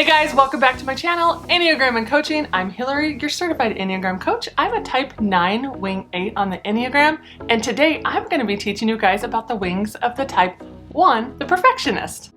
Hey guys, welcome back to my channel, Enneagram and Coaching. I'm Hillary, your certified Enneagram coach. I'm a type 9 wing 8 on the Enneagram, and today I'm going to be teaching you guys about the wings of the type 1, the perfectionist.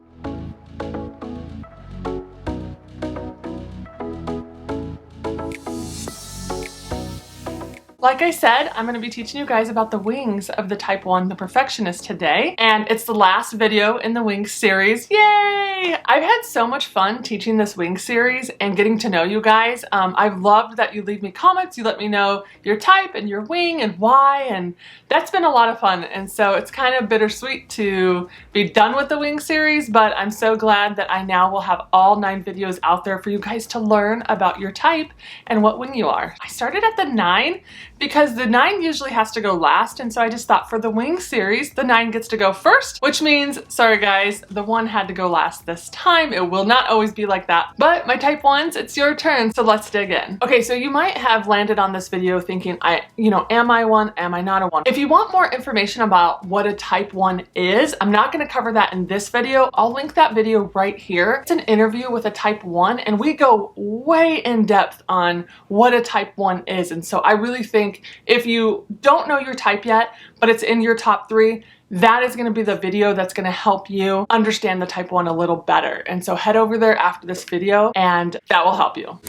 Like I said, I'm going to be teaching you guys about the wings of the type 1, the perfectionist today, and it's the last video in the wings series. Yay! I've had so much fun teaching this wings series and getting to know you guys. I've loved that you leave me comments, you let me know your type and your wing and why, and that's been a lot of fun, and so it's kind of bittersweet to be done with the wings series, but I'm so glad that I now will have all 9 videos out there for you guys to learn about your type and what wing you are. I started at the 9 because the 9 usually has to go last, and so I just thought for the wing series, the 9 gets to go first, which means, sorry guys, the 1 had to go last this time. It will not always be like that. But my type 1s, it's your turn, so let's dig in. Okay, so you might have landed on this video thinking, am I one? Am I not a 1? If you want more information about what a type 1 is, I'm not going to cover that in this video. I'll link that video right here. It's an interview with a type 1, and we go way in depth on what a type 1 is, and so I really think if you don't know your type yet, but it's in your top 3, that is going to be the video that's going to help you understand the type 1 a little better. And so head over there after this video and that will help you.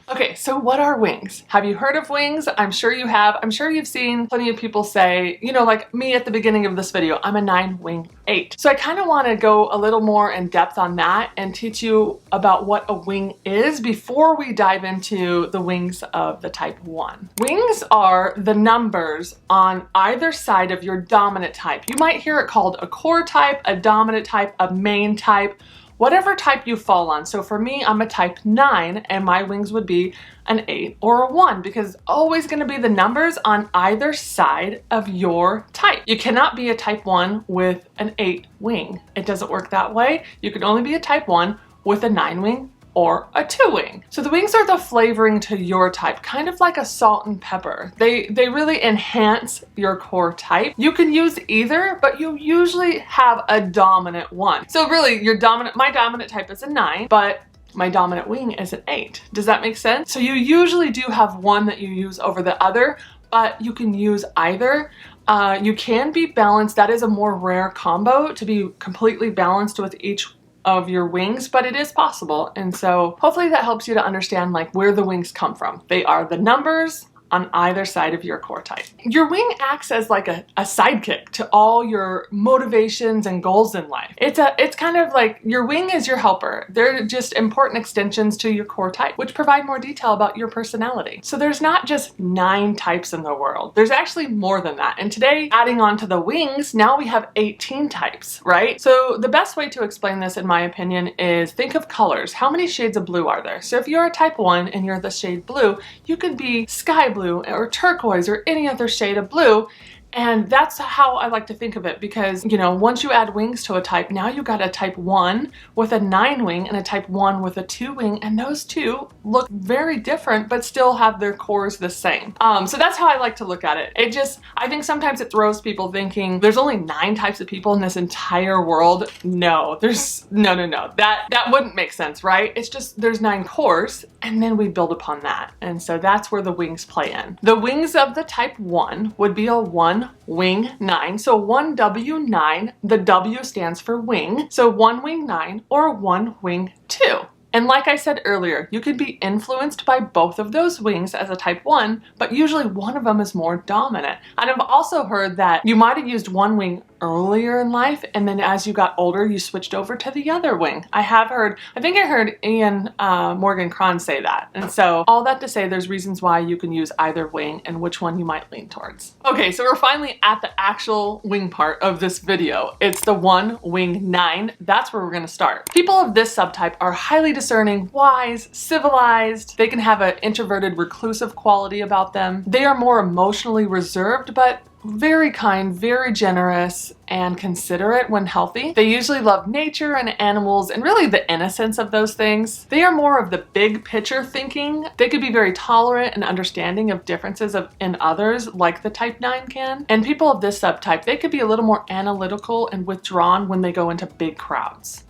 Okay, so what are wings? Have you heard of wings? I'm sure you have. I'm sure you've seen plenty of people say, like me at the beginning of this video, I'm a 9 wing 8. So I kind of want to go a little more in depth on that and teach you about what a wing is before we dive into the wings of the type 1. Wings are the numbers on either side of your dominant type. You might hear it called a core type, a dominant type, a main type, whatever type you fall on. So for me, I'm a type 9 and my wings would be an 8 or a 1 because it's always going to be the numbers on either side of your type. You cannot be a type 1 with an 8 wing. It doesn't work that way. You can only be a type 1 with a 9 wing or a 2 wing. So the wings are the flavoring to your type, kind of like a salt and pepper. They really enhance your core type. You can use either, but you usually have a dominant one. So really my dominant type is a 9, but my dominant wing is an 8. Does that make sense? So you usually do have one that you use over the other, but you can use either. You can be balanced. That is a more rare combo to be completely balanced with each of your wings, but it is possible. And so hopefully that helps you to understand where the wings come from. They are the numbers on either side of your core type. Your wing acts as like a sidekick to all your motivations and goals in life. It's kind of like your wing is your helper. They're just important extensions to your core type, which provide more detail about your personality. So there's not just 9 types in the world. There's actually more than that. And today, adding on to the wings, now we have 18 types, right? So the best way to explain this, in my opinion, is think of colors. How many shades of blue are there? So if you're a type 1 and you're the shade blue, you could be sky blue or turquoise or any other shade of blue. And that's how I like to think of it because, once you add wings to a type, now you got a type 1 with a 9 wing and a type 1 with a 2 wing, and those two look very different but still have their cores the same. So that's how I like to look at it. I think sometimes it throws people thinking there's only 9 types of people in this entire world. No, no. That wouldn't make sense, right? It's just there's 9 cores and then we build upon that. And so that's where the wings play in. The wings of the type 1 would be a 1 wing 9. So 1W9, the W stands for wing. So 1 wing 9 or 1 wing 2. And like I said earlier, you could be influenced by both of those wings as a type 1, but usually one of them is more dominant. And I've also heard that you might have used 1 wing earlier in life, and then as you got older, you switched over to the other wing. I think I heard Ian Morgan Cron say that. And so all that to say, there's reasons why you can use either wing and which one you might lean towards. Okay, so we're finally at the actual wing part of this video. It's the 1 wing 9. That's where we're gonna start. People of this subtype are highly discerning, wise, civilized. They can have an introverted, reclusive quality about them. They are more emotionally reserved, but very kind, very generous, and considerate when healthy. They usually love nature and animals and really the innocence of those things. They are more of the big picture thinking. They could be very tolerant and understanding of differences in others like the type 9 can. And people of this subtype, they could be a little more analytical and withdrawn when they go into big crowds.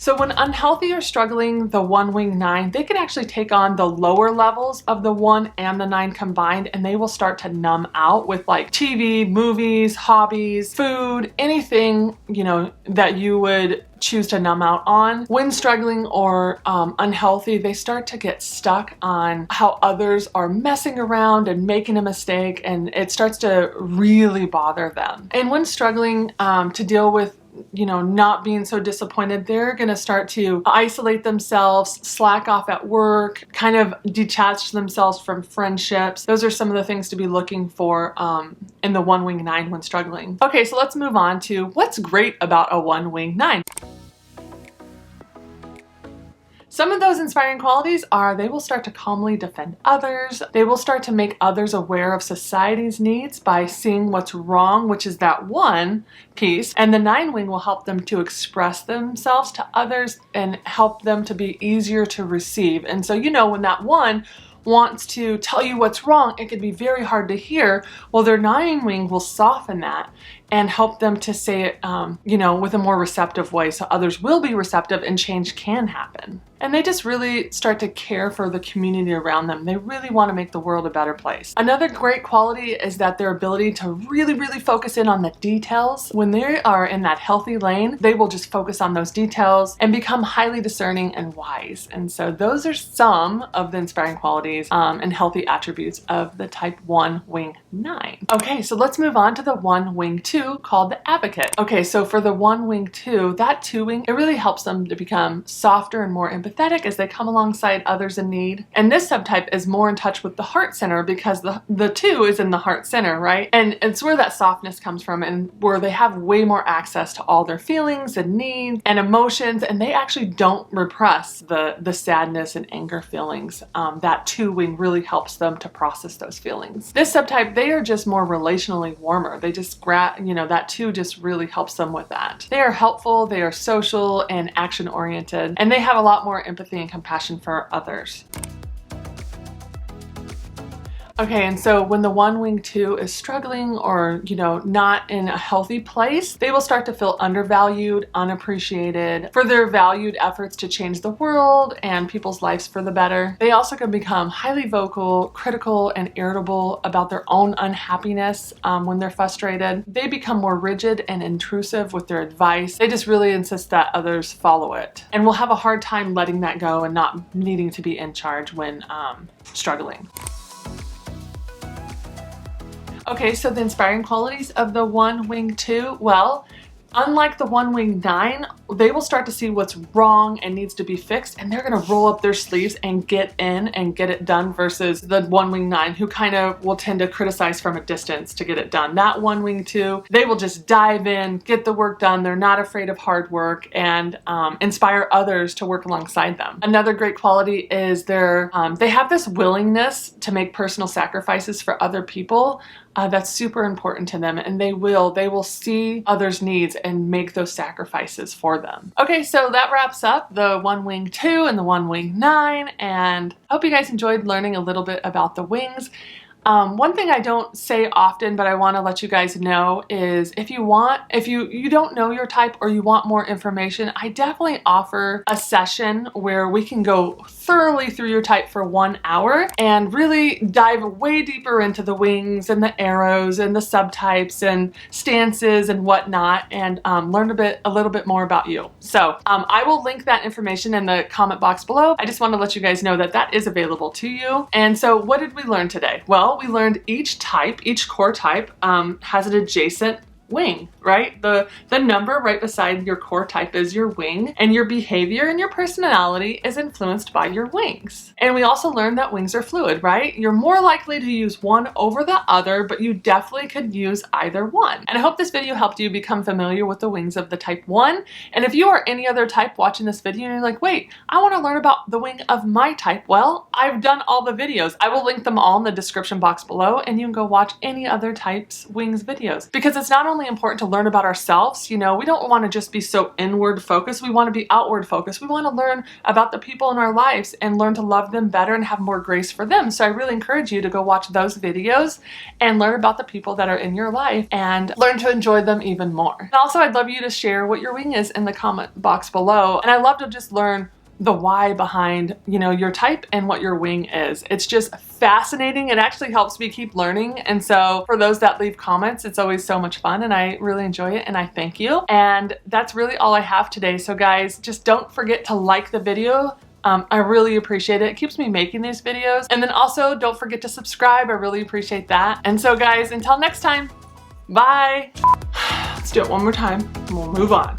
So when unhealthy or struggling, the 1-wing 9, they can actually take on the lower levels of the 1 and the 9 combined, and they will start to numb out with like TV, movies, hobbies, food, anything, you know, that you would choose to numb out on. When struggling or unhealthy, they start to get stuck on how others are messing around and making a mistake, and it starts to really bother them. And when struggling to deal with, you know, not being so disappointed, they're going to start to isolate themselves, slack off at work, kind of detach themselves from friendships. Those are some of the things to be looking for in the 1-wing 9 when struggling. Okay, so let's move on to what's great about a 1-wing 9. Some of those inspiring qualities are they will start to calmly defend others. They will start to make others aware of society's needs by seeing what's wrong, which is that 1 piece. And the 9-wing will help them to express themselves to others and help them to be easier to receive. And so, you know, when that 1 wants to tell you what's wrong, it could be very hard to hear. Well, their 9-wing will soften that and help them to say it, you know, with a more receptive way, so others will be receptive and change can happen. And they just really start to care for the community around them. They really want to make the world a better place. Another great quality is that their ability to really focus in on the details. When they are in that healthy lane, they will just focus on those details and become highly discerning and wise. And so those are some of the inspiring qualities and healthy attributes of the type 1-wing 9. Okay, so let's move on to the 1-wing 2 called the advocate. Okay, so for the 1-wing 2, that 2-wing, it really helps them to become softer and more empathetic as they come alongside others in need. And this subtype is more in touch with the heart center because the 2 is in the heart center, right? And it's where that softness comes from and where they have way more access to all their feelings and needs and emotions, and they actually don't repress the sadness and anger feelings. That 2-wing really helps them to process those feelings. This subtype, they are just more relationally warmer. They just you know, that 2 just really helps them with that. They are helpful, they are social and action oriented, and they have a lot more empathy and compassion for others. Okay, and so when the 1-wing 2 is struggling or, you know, not in a healthy place, they will start to feel undervalued, unappreciated for their valued efforts to change the world and people's lives for the better. They also can become highly vocal, critical, and irritable about their own unhappiness when they're frustrated. They become more rigid and intrusive with their advice. They just really insist that others follow it, and will have a hard time letting that go and not needing to be in charge when struggling. Okay, so the inspiring qualities of the 1-wing 2, well, unlike the 1-wing 9, they will start to see what's wrong and needs to be fixed, and they're going to roll up their sleeves and get in and get it done, versus the 1-wing 9 who kind of will tend to criticize from a distance to get it done. That 1-wing 2, they will just dive in, get the work done. They're not afraid of hard work and inspire others to work alongside them. Another great quality is they have this willingness to make personal sacrifices for other people. That's super important to them, and they will see others' needs and make those sacrifices for them. Okay, so that wraps up the 1-wing 2 and the 1-wing 9, and I hope you guys enjoyed learning a little bit about the wings. One thing I don't say often, but I want to let you guys know is if you don't know your type or you want more information, I definitely offer a session where we can go thoroughly through your type for 1 hour and really dive way deeper into the wings and the arrows and the subtypes and stances and whatnot, and learn a little bit more about you. So I will link that information in the comment box below. I just want to let you guys know that that is available to you. And so what did we learn today? Well, we learned each core type has an adjacent wing, right? The number right beside your core type is your wing, and your behavior and your personality is influenced by your wings. And we also learned that wings are fluid, right? You're more likely to use one over the other, but you definitely could use either one. And I hope this video helped you become familiar with the wings of the type 1. And if you are any other type watching this video and you're like, wait, I want to learn about the wing of my type, well, I've done all the videos. I will link them all in the description box below, and you can go watch any other type's wings videos, because it's not only only important to learn about ourselves, you know, we don't want to just be so inward focused, we want to be outward focused. We want to learn about the people in our lives and learn to love them better and have more grace for them. So I really encourage you to go watch those videos and learn about the people that are in your life and learn to enjoy them even more. And also, I'd love you to share what your wing is in the comment box below. And I love to just learn the why behind, you know, your type and what your wing is. It's just fascinating. It actually helps me keep learning. And so for those that leave comments, it's always so much fun and I really enjoy it and I thank you. And that's really all I have today. So guys, just don't forget to like the video. I really appreciate it. It keeps me making these videos. And then also don't forget to subscribe. I really appreciate that. And so guys, until next time, bye. Let's do it one more time and we'll move on.